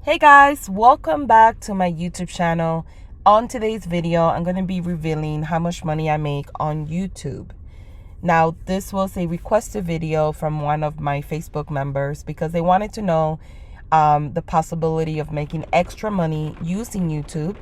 Hey guys, welcome back to my YouTube channel. On today's video, I'm going to be revealing how much money I make on YouTube. Now, this was a requested video from one of my Facebook members because they wanted to know the possibility of making extra money using YouTube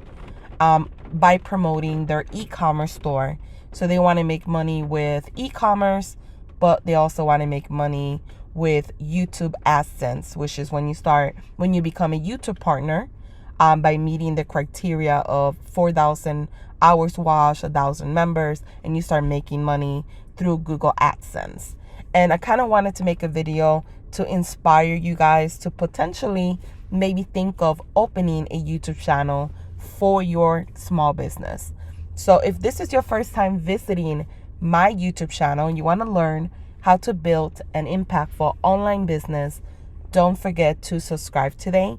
by promoting their e-commerce store. So they want to make money with e-commerce, but they also want to make money with YouTube Adsense, which is when you become a YouTube partner by meeting the criteria of 4,000 hours watched, 1,000 members, and you start making money through Google Adsense. And I kind of wanted to make a video to inspire you guys to potentially maybe think of opening a YouTube channel for your small business. So if this is your first time visiting my YouTube channel and you want to learn how to build an impactful online business, don't forget to subscribe today,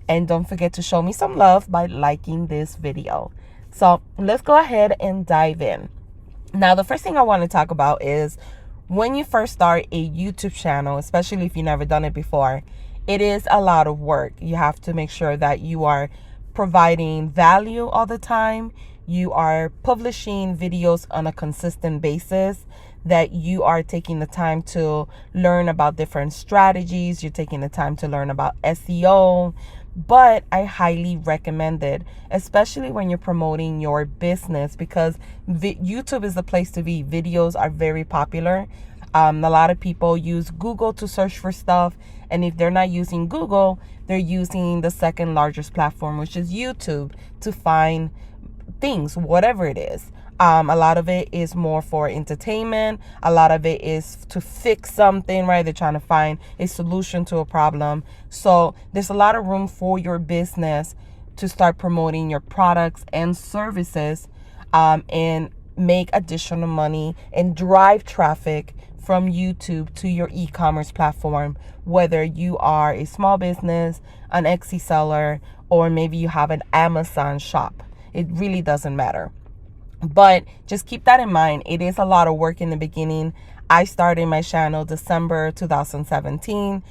and don't forget to show me some love by liking this video. So let's go ahead and dive in. Now, the first thing I want to talk about is when you first start a YouTube channel, especially if you've never done it before, it is a lot of work. You have to make sure that you are providing value all the time. You are publishing videos on a consistent basis, that you are taking the time to learn about different strategies. You're taking the time to learn about SEO. But I highly recommend it, especially when you're promoting your business, because YouTube is the place to be. Videos are very popular. A lot of people use Google to search for stuff. And if they're not using Google, they're using the second largest platform, which is YouTube, to find things, whatever it is. A lot of it is more for entertainment. A lot of it is to fix something, right? They're trying to find a solution to a problem. So there's a lot of room for your business to start promoting your products and services and make additional money and drive traffic from YouTube to your e-commerce platform, whether you are a small business, an Etsy seller, or maybe you have an Amazon shop. It really doesn't matter. But just keep that in mind. It is a lot of work in the beginning. I started my channel December 2017.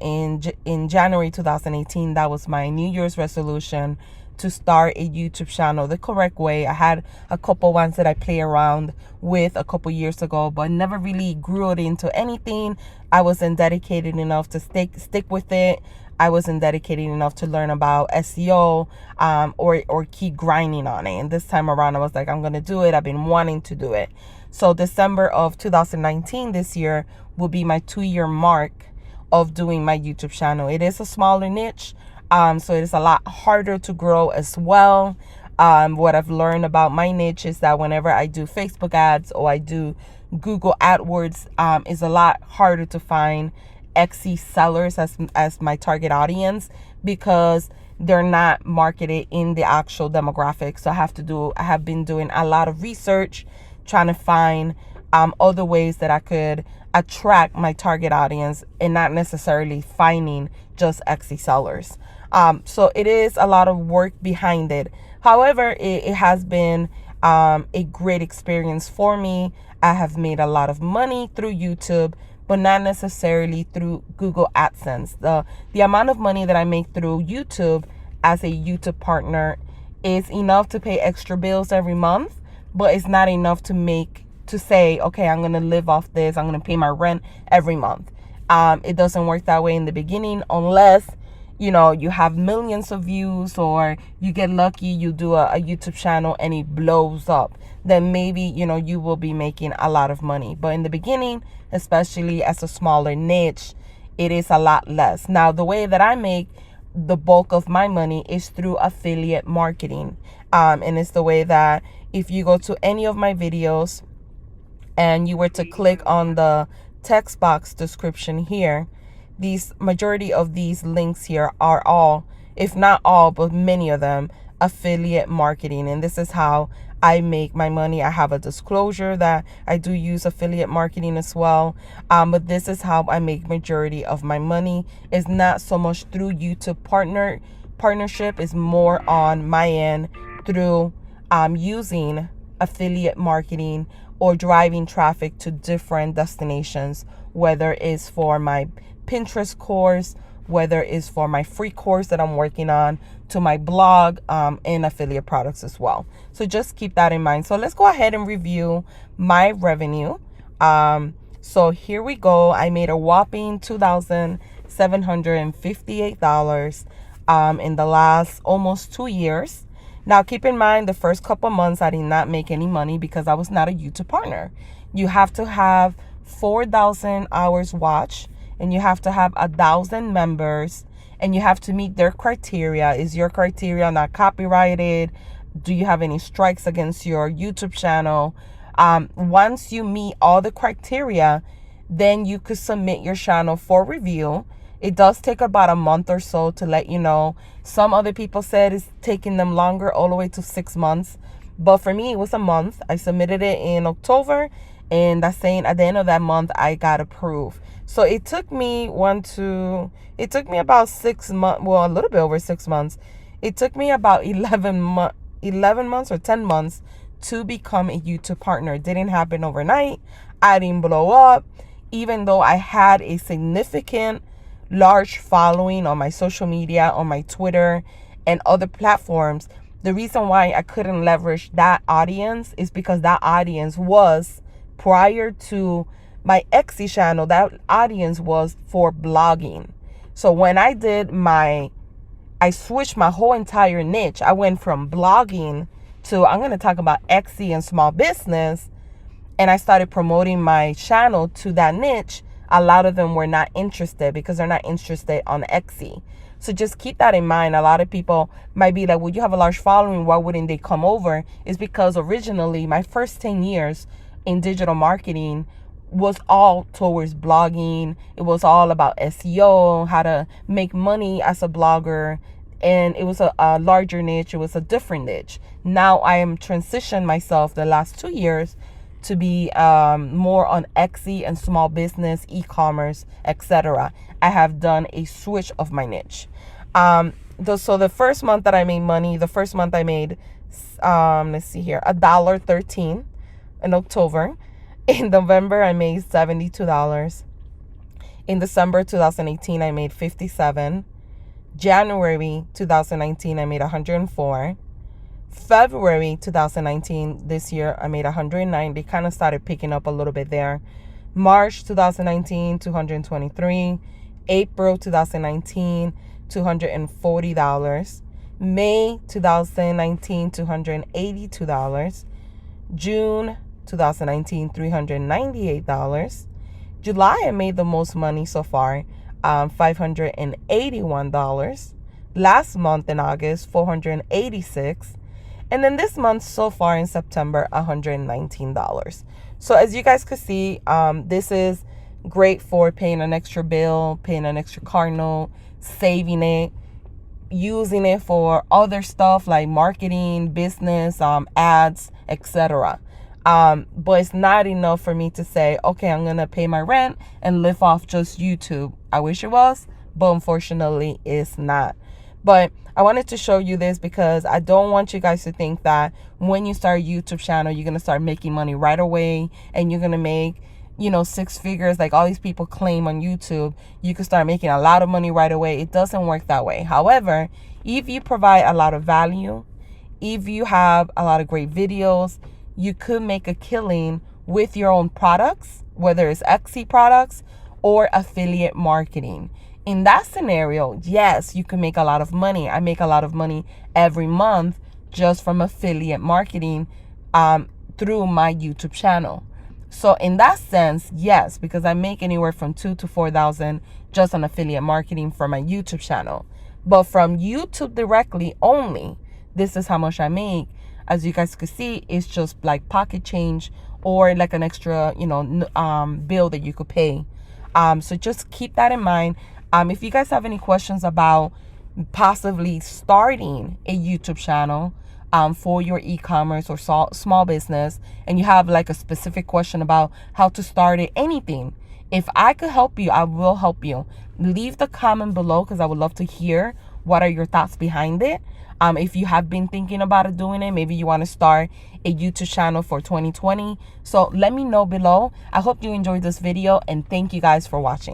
In January 2018, that was my New Year's resolution to start a YouTube channel the correct way. I had a couple ones that I play around with a couple years ago, but never really grew it into anything. I wasn't dedicated enough to stick with it. I wasn't dedicated enough to learn about SEO or keep grinding on it. And this time around, I was like, I'm going to do it. I've been wanting to do it. So December of 2019, this year, will be my 2-year mark of doing my YouTube channel. It is a smaller niche, so it is a lot harder to grow as well. What I've learned about my niche is that whenever I do Facebook ads or I do Google AdWords, it's a lot harder to find Etsy sellers as my target audience, because they're not marketed in the actual demographics. So I have been doing a lot of research, trying to find other ways that I could attract my target audience and not necessarily finding just Etsy sellers. So it is a lot of work behind it. However, it has been a great experience for me. I have made a lot of money through YouTube, but not necessarily through Google Adsense. The amount of money that I make through YouTube as a YouTube partner is enough to pay extra bills every month, but it's not enough to say, okay, I'm going to live off this. I'm going to pay my rent every month. It doesn't work that way in the beginning, unless you have millions of views, or you get lucky, you do a YouTube channel and it blows up. Then maybe, you will be making a lot of money. But in the beginning, especially as a smaller niche, it is a lot less. Now, the way that I make the bulk of my money is through affiliate marketing. And it's the way that if you go to any of my videos and you were to click on the text box description here, these majority of these links here are all, if not all, but many of them, affiliate marketing. And this is how I make my money. I have a disclosure that I do use affiliate marketing as well. But this is how I make majority of my money. It's not so much through YouTube partnership. It's more on my end through using affiliate marketing or driving traffic to different destinations, whether it's for my Pinterest course whether it's for my free course that I'm working on, to my blog, and affiliate products as well. So just keep that in mind. So let's go ahead and review my revenue. So here we go. I made a whopping $2,758 in the last almost 2 years. Now, keep in mind, the first couple months, I did not make any money because I was not a YouTube partner. You have to have 4,000 hours watched, and you have to have 1,000 members, and you have to meet their criteria. Is your criteria not copyrighted? Do you have any strikes against your YouTube channel? Once you meet all the criteria, then you could submit your channel for review. It does take about a month or so to let you know. Some other people said it's taking them longer, all the way to 6 months. But for me, it was a month. I submitted it in October, and that's saying at the end of that month, I got approved. So it took me about 6 months, well, a little bit over 6 months. It took me about 11 months or 10 months to become a YouTube partner. It didn't happen overnight. I didn't blow up, even though I had a significant large following on my social media, on my Twitter and other platforms. The reason why I couldn't leverage that audience is because that audience was, prior to my Etsy channel, that audience was for blogging. So when I switched my whole entire niche. I went from blogging to, I'm going to talk about Etsy and small business, and I started promoting my channel to that niche. A lot of them were not interested because they're not interested on Etsy. So just keep that in mind. A lot of people might be like, well, you have a large following, why wouldn't they come over? It's because originally my first 10 years in digital marketing was all towards blogging. It was all about SEO, how to make money as a blogger. And it was a larger niche. It was a different niche. Now I am transitioned myself the last 2 years to be more on Etsy and small business, e-commerce, etc. I have done a switch of my niche. So the first month that I made money, I made, let's see here, $1.13 in October. In November, I made $72. In December 2018, I made $57. January 2019, I made $104. February 2019, this year, I made $109. They kind of started picking up a little bit there. March 2019, $223. April 2019, $240. May 2019, $282. June 2019, $398. July, I made the most money so far, $581. Last month in August, $486. And then this month so far in September, $119. So as you guys could see, this is great for paying an extra bill, paying an extra car note, saving it, using it for other stuff like marketing, business, ads, etc. But it's not enough for me to say, okay, I'm going to pay my rent and live off just YouTube. I wish it was, but unfortunately it's not. But I wanted to show you this because I don't want you guys to think that when you start a YouTube channel, you're going to start making money right away and you're going to make, 6 figures like all these people claim on YouTube. You can start making a lot of money right away. It doesn't work that way. However, if you provide a lot of value, if you have a lot of great videos, you could make a killing with your own products, whether it's Etsy products or affiliate marketing. In that scenario, yes, you can make a lot of money. I make a lot of money every month just from affiliate marketing through my YouTube channel. So in that sense, yes, because I make anywhere from $2,000 to $4,000 just on affiliate marketing for my YouTube channel. But from YouTube directly only, this is how much I make. As you guys can see, it's just like pocket change or like an extra, bill that you could pay. So just keep that in mind. If you guys have any questions about possibly starting a YouTube channel for your e-commerce or small business, and you have like a specific question about how to start it, anything, if I could help you, I will help you. Leave the comment below because I would love to hear what are your thoughts behind it. If you have been thinking about doing it, maybe you want to start a YouTube channel for 2020. So let me know below. I hope you enjoyed this video and thank you guys for watching.